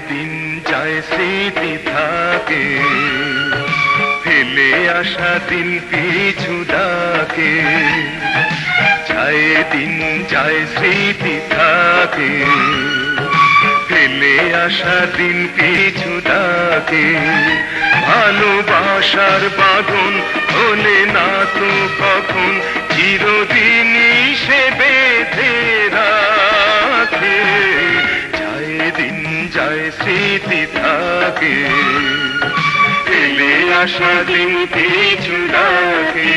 দিন যায় স্মৃতি থাকে, ফেলে আসা দিন পিছু ডাকে। যায় দিন যায় স্মৃতি থাকে, ফেলে আসা দিন পিছু ডাকে। ভালোবাসার বাঁধন হলে না তো কখন চিরদিনই সে বেঁধে রাখে। যায় দিন যায় স্মৃতি থাকে, ফেলে আসা দিন পিছু ডাকে।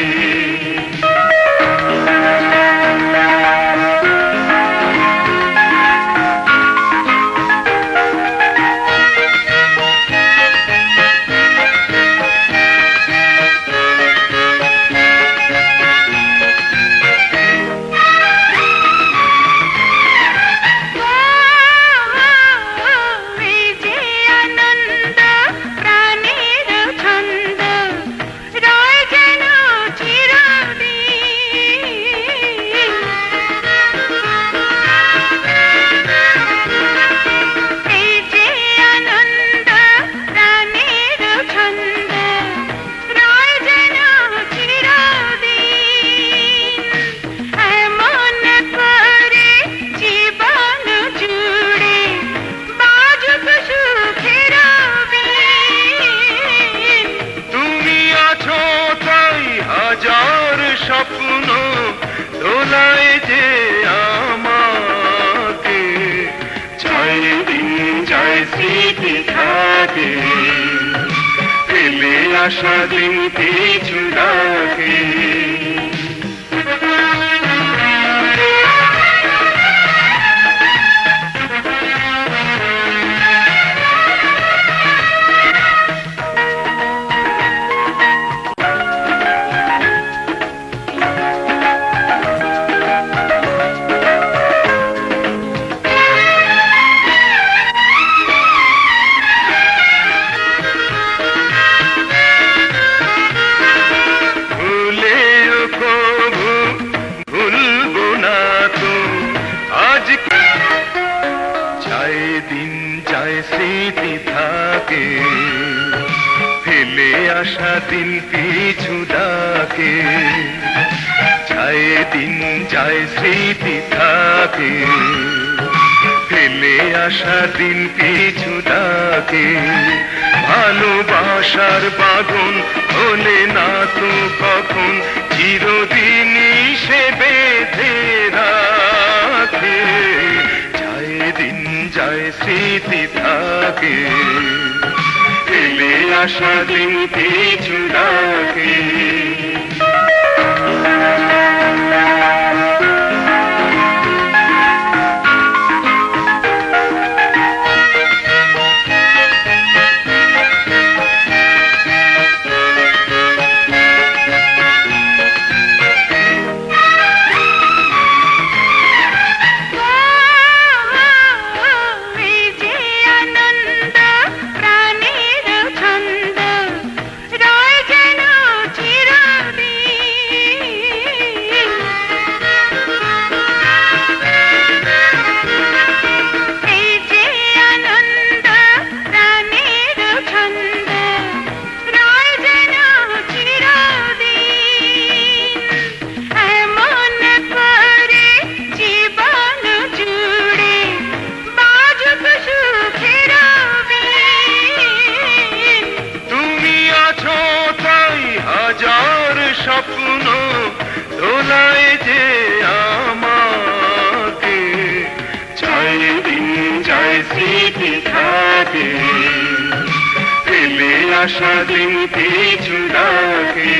স্বপ্ন দোলায় যে আমাকে, যায় দিন যায় স্মৃতি থাকে, ফেলে আসা দিন পিছু ডাকে। স্মৃতি থাকে, ফেলে আসা দিন পিছু ডাকে। যায় দিন যায় স্মৃতি থাকে, ফেলে আসা দিন পিছু ডাকে। ভালোবাসার বাঁধন হলে না তো কখন চিরদিনই সে বেঁধে রাখে। যায় দিন যায় স্মৃতি থাকে, ফেলে আসা দিন পিছু ডাকে। স্বপ্ন দোলায় যে আমাকে, যায় দিন যায় স্মৃতি থাকে, ফেলে আসা দিন পিছু ডাকে।